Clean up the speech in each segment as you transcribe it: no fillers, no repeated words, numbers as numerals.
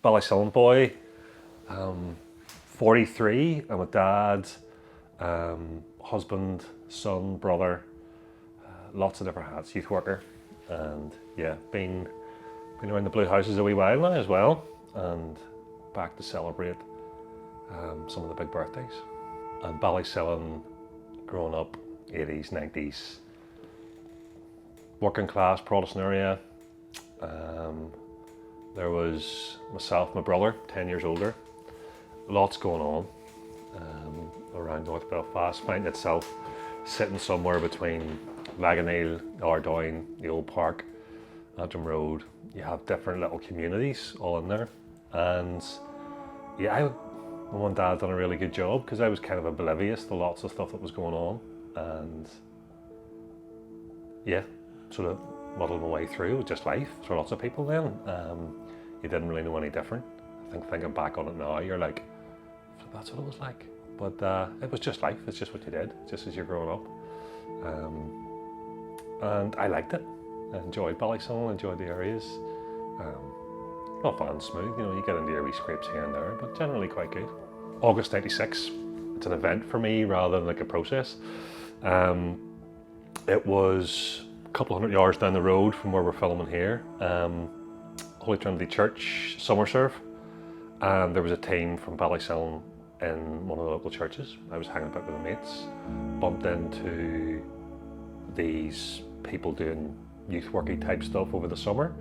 Ballysillan boy, 43. I'm a dad, husband, son, brother, lots of different hats, youth worker, and yeah, been around the BlueHouses a wee while now as well, and back to celebrate some of the big birthdays. And Ballysillan, growing up, 80s, 90s, working class Protestant area. There was myself, my brother, 10 years older. Lots going on around North Belfast. Finding itself sitting somewhere between Laganeel, Ardoyne, the old park, Antrim Road. You have different little communities all in there. And yeah, my mum and dad done a really good job because I was kind of oblivious to lots of stuff that was going on. And yeah, sort of muddled my way through. It was just life for lots of people then. You didn't really know any different. I think thinking back on it now, you're like, that's what it was like. But it was just life. It's just what you did, just as you're growing up. And I liked it. I enjoyed Ballysillan, enjoyed the areas. Not fun and smooth, you know, you get into your wee scrapes here and there, but generally quite good. August 96, it's an event for me rather than like a process. It was a couple of hundred yards down the road from where we're filming here. Holy Trinity Church summer serve, and there was a team from Ballysillan in one of the local churches. I was hanging about with the mates, bumped into these people doing youth worky type stuff over the summer,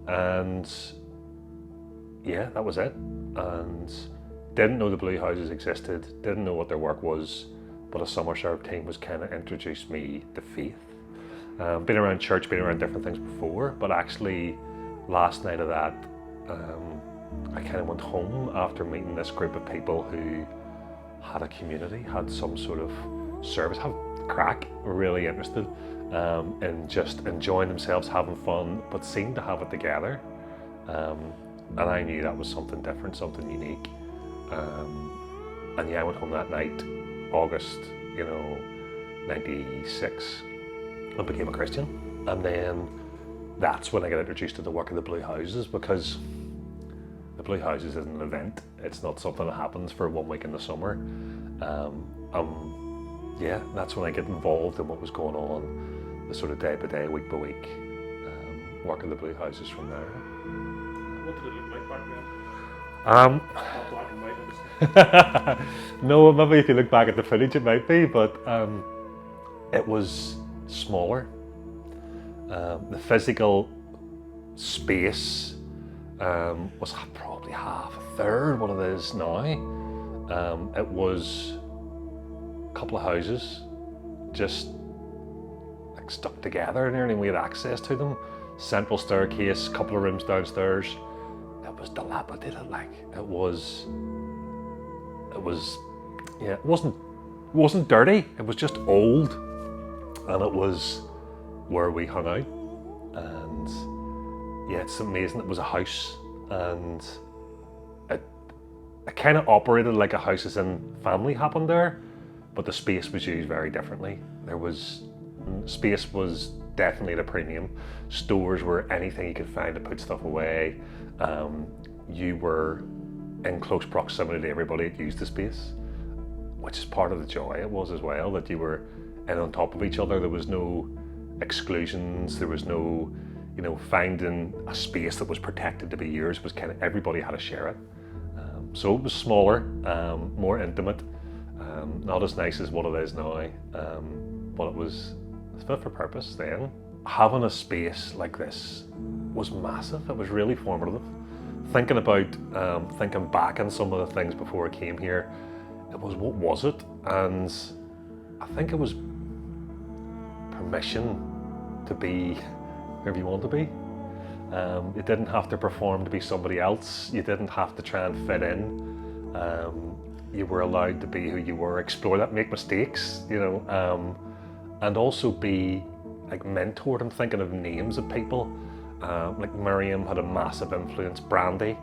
and yeah, that was it. And didn't know the BlueHouses existed, didn't know what their work was, but a summer serve team was kind of introduced me to faith. Been around church, been around different things before, but actually last night of that, I kind of went home after meeting this group of people who had a community, had some sort of service, had crack, were really interested in just enjoying themselves, having fun, but seemed to have it together. And I knew that was something different, something unique. And yeah, I went home that night, August, 96, and became a Christian. And then that's when I got introduced to the work of the BlueHouses, because the BlueHouses isn't an event. It's not something that happens for 1 week in the summer. Yeah, that's when I get involved in what was going on, the sort of day by day, week by week work of the BlueHouses from there. What did it look like back then? Not black and white, obviously. No, maybe if you look back at the footage it might be, but it was smaller. The physical space was probably half, a third what it is now. It was a couple of houses just like stuck together nearly, and we had access to them. Central staircase, couple of rooms downstairs. It was dilapidated, like it wasn't dirty, it was just old, and it was where we hung out. And yeah, it's amazing. It was a house, and it kind of operated like a house as in family happened there, but the space was used very differently. Space was definitely at a premium. Stores were anything you could find to put stuff away. You were in close proximity to everybody that used the space, which is part of the joy it was as well, that you were in on top of each other. There was no exclusions, there was no, finding a space that was protected to be yours. It was kind of everybody had to share it. So it was smaller, more intimate, not as nice as what it is now, but it was fit for purpose then. Having a space like this was massive. It was really formative. Thinking back on some of the things before I came here, it was, what was it? And I think it was permission to be whoever you want to be. You didn't have to perform to be somebody else. You didn't have to try and fit in. You were allowed to be who you were, explore that, make mistakes, and also be like mentored. I'm thinking of names of people. Like Miriam had a massive influence. Brandy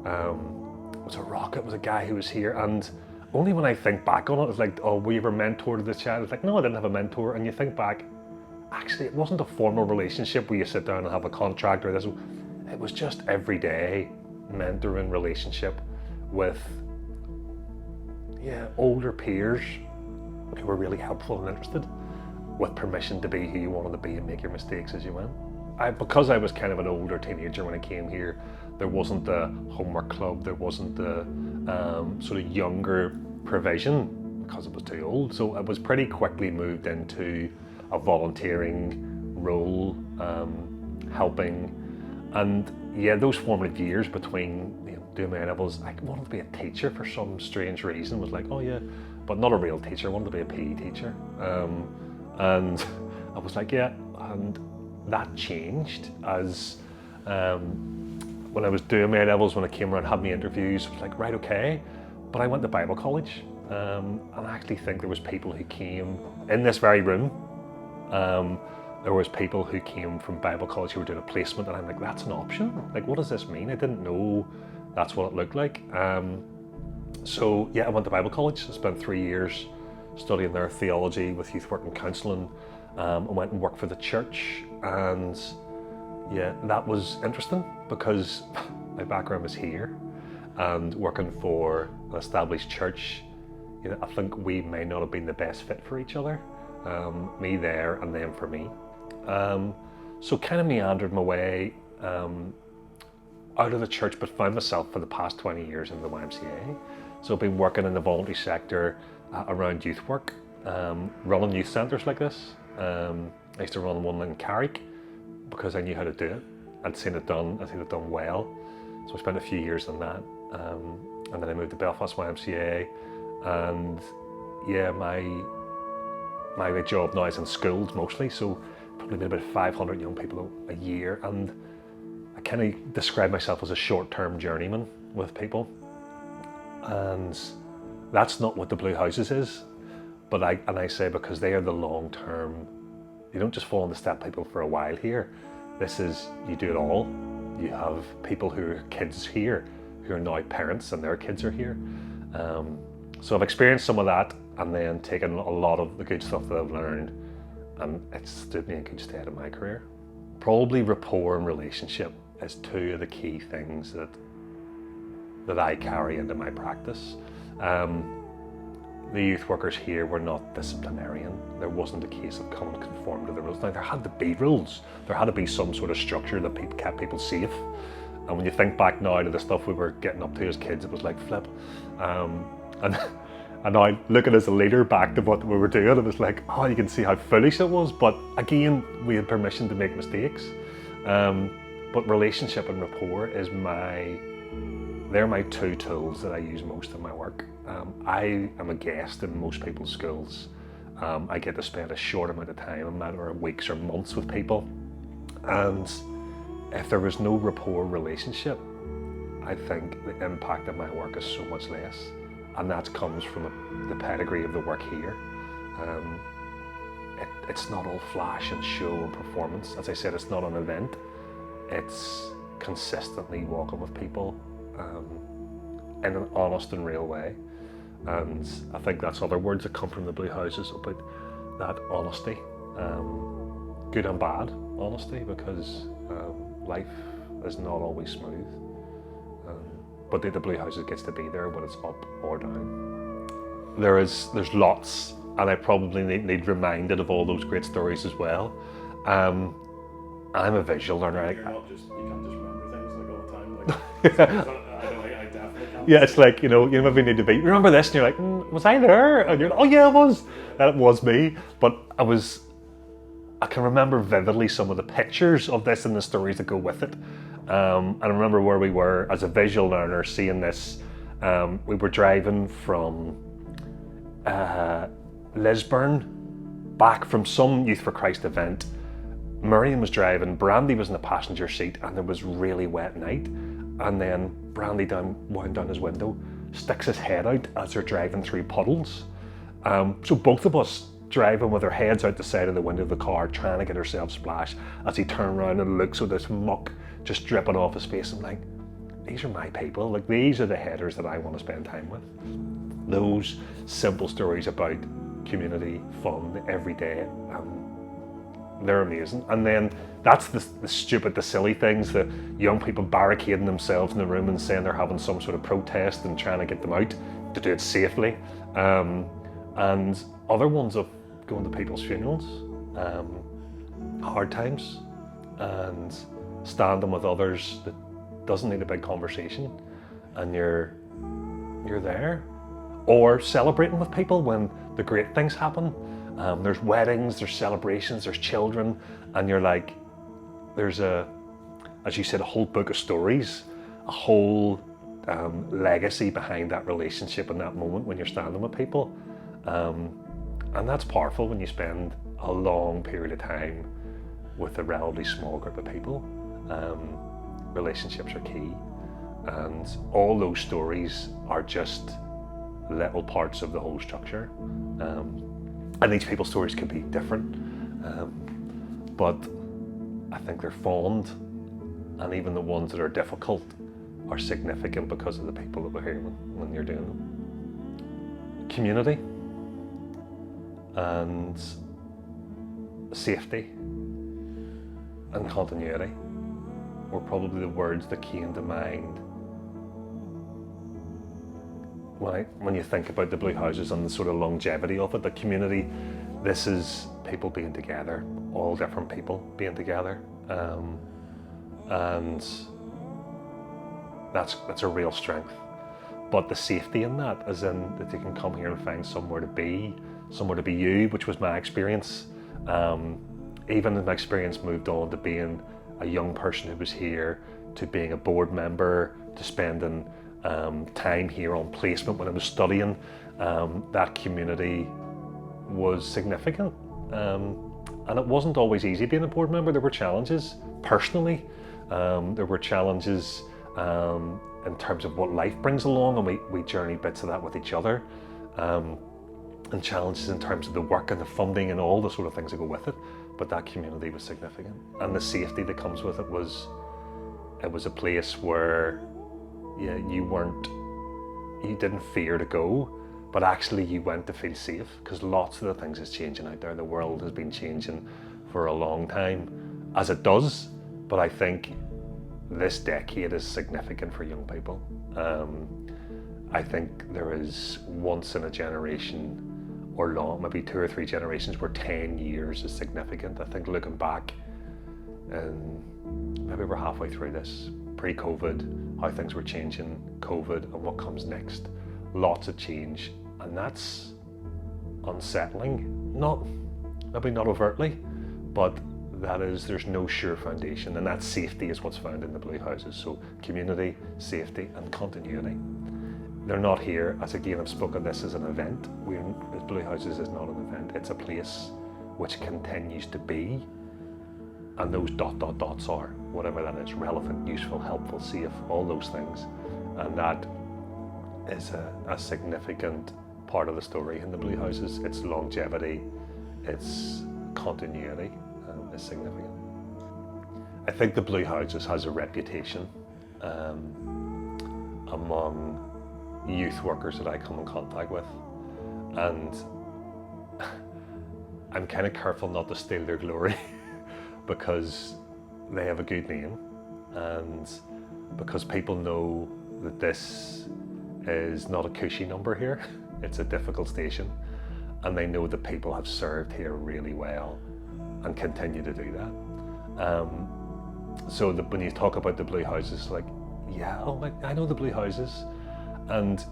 was a rocket, was a guy who was here, and only when I think back on it, it's like, oh, we were mentored as a child. It's like, no, I didn't have a mentor. And you think back, actually, it wasn't a formal relationship where you sit down and have a contract or this. It was just every day mentoring relationship with older peers who were really helpful and interested, with permission to be who you wanted to be and make your mistakes as you went. Because I was kind of an older teenager when I came here, there wasn't the homework club, there wasn't the sort of younger provision because it was too old. So I was pretty quickly moved into a volunteering role, helping. And yeah, those formative years between doing my A-levels, I wanted to be a teacher for some strange reason. It was like, oh yeah, but not a real teacher. I wanted to be a PE teacher. And I was like, yeah, and that changed as when I was doing my A-levels, when I came around, had my interviews, I was like, right, okay. But I went to Bible college, and I actually think there was people who came in this very room. There was people who came from Bible college who were doing a placement, and I'm like, that's an option? Like, what does this mean? I didn't know that's what it looked like. So yeah, I went to Bible college. I spent 3 years studying their theology with youth work and counselling. I went and worked for the church, and yeah, that was interesting because my background was here, and working for an established church, I think we may not have been the best fit for each other, me there and them for me. So kind of meandered my way out of the church, but found myself for the past 20 years in the YMCA. So I've been working in the voluntary sector around youth work, running youth centres like this. I used to run one in Carrick because I knew how to do it. I'd seen it done well. So I spent a few years on that. And then I moved to Belfast YMCA, and yeah, my job now is in schools mostly, so probably about 500 young people a year, and I kind of describe myself as a short-term journeyman with people, and that's not what the BlueHouses is, but I say because they are the long-term. You don't just fall in the step people for a while here. This is, you do it all. You have people who are kids here who are now parents and their kids are here. So I've experienced some of that, and then taken a lot of the good stuff that I've learned, and it's stood me in good stead in my career. Probably rapport and relationship is two of the key things that I carry into my practice. The youth workers here were not disciplinarian. There wasn't a case of come and conform to the rules. Now, there had to be rules. There had to be some sort of structure that kept people safe. And when you think back now to the stuff we were getting up to as kids, it was like flip. And now looking as a leader back to what we were doing, it was like, oh, you can see how foolish it was. But again, we had permission to make mistakes. But relationship and rapport they're my two tools that I use most in my work. I am a guest in most people's schools. I get to spend a short amount of time, a matter of weeks or months with people. And if there was no rapport relationship, I think the impact of my work is so much less. And that comes from the pedigree of the work here. It's not all flash and show and performance. As I said, it's not an event. It's consistently walking with people in an honest and real way. And I think that's other words that come from the BlueHouses about that honesty, good and bad honesty, because life is not always smooth. But the BlueHouses gets to be there when it's up or down. There's lots, and I probably need reminded of all those great stories as well. I'm a visual learner. You can't just remember things like all the time. Like, I definitely can't. Yeah, it's like, you maybe need to be, remember this? And you're like, was I there? And you're like, oh yeah, it was. And it was me. But I can remember vividly some of the pictures of this and the stories that go with it. And I remember where we were as a visual learner seeing this. We were driving from Lisburn back from some Youth for Christ event. Miriam was driving, Brandy was in the passenger seat, and it was really wet night. And then Brandy wound down his window, sticks his head out as they're driving through puddles. So both of us driving with our heads out the side of the window of the car, trying to get ourselves splashed, as he turned around and looks with this muck just dripping off his face. I'm like, these are my people. Like, these are the headers that I want to spend time with. Those simple stories about community, fun, every day. they're amazing. And then that's the stupid, the silly things, the young people barricading themselves in the room and saying they're having some sort of protest and trying to get them out to do it safely. And other ones of going to people's funerals, hard times, and standing with others that doesn't need a big conversation, and you're there. Or celebrating with people when the great things happen. There's weddings, there's celebrations, there's children, and you're like, there's as you said, a whole book of stories, a whole legacy behind that relationship and that moment when you're standing with people. And that's powerful when you spend a long period of time with a relatively small group of people. Relationships are key, and all those stories are just little parts of the whole structure. And each people's stories could be different, but I think they're fond, and even the ones that are difficult are significant because of the people that were here when you're doing them. Community and safety and continuity were probably the words that came to mind when you think about the BlueHouses and the sort of longevity of it. The community, this is people being together, all different people being together, and that's a real strength. But the safety in that, as in that you can come here and find somewhere to be you, which was my experience. Even as my experience moved on to being a young person who was here, to being a board member, to spending time here on placement when I was studying, that community was significant. And it wasn't always easy being a board member. There were challenges personally. There were challenges in terms of what life brings along, and we journey bits of that with each other. And challenges in terms of the work and the funding and all the sort of things that go with it. But that community was significant. And the safety that comes with it was a place where you didn't fear to go, but actually you went to feel safe, because lots of the things is changing out there. The world has been changing for a long time, as it does, but I think this decade is significant for young people. I think there is once in a generation, or long, maybe 2 or 3 generations, where 10 years is significant. I think looking back, and maybe we're halfway through this, pre-COVID, how things were changing, COVID, and what comes next. Lots of change, and that's unsettling. Maybe not overtly, but there's no sure foundation, and that safety is what's found in the BlueHouses. So community, safety, and continuity. They're not here, as again I've spoken this as an event. BlueHouses is not an event, it's a place which continues to be, and those ... are whatever that is: relevant, useful, helpful, safe, all those things. And that is a significant part of the story in the BlueHouses. Its longevity, its continuity is significant. I think the BlueHouses has a reputation among youth workers that I come in contact with, and I'm kind of careful not to steal their glory because they have a good name, and because people know that this is not a cushy number here, it's a difficult station, and they know that people have served here really well and continue to do that. So when you talk about the BlueHouses, like, I know the BlueHouses, and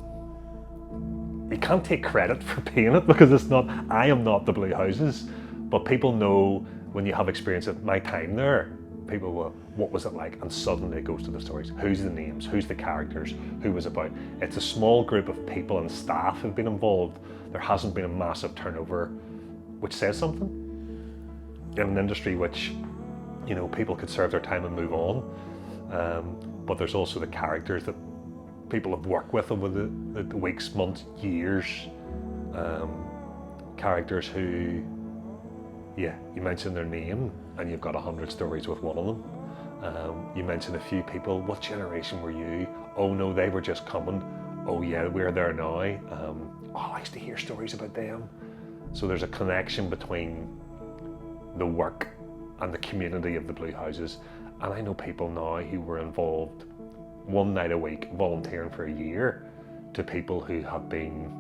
you can't take credit for being it, because I am not the BlueHouses, but people know when you have experience of my time there, people will, what was it like? And suddenly it goes to the stories. Who's the names? Who's the characters? Who was about? It's a small group of people and staff who've been involved. There hasn't been a massive turnover, which says something. In an industry which, people could serve their time and move on. But there's also the characters that people have worked with over the weeks, months, years. Characters who, you mention their name and you've got 100 stories with one of them. You mention a few people. What generation were you? Oh no, they were just coming. Oh yeah, we're there now. I used to hear stories about them. So there's a connection between the work and the community of the BlueHouses. And I know people now who were involved one night a week, volunteering for a year, to people who have been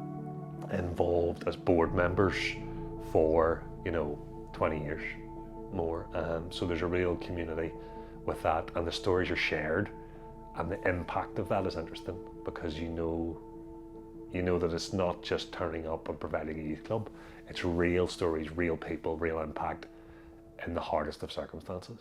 involved as board members for 20 years more. So there's a real community with that, and the stories are shared, and the impact of that is interesting, because you know that it's not just turning up and providing a youth club. It's real stories, real people, real impact in the hardest of circumstances.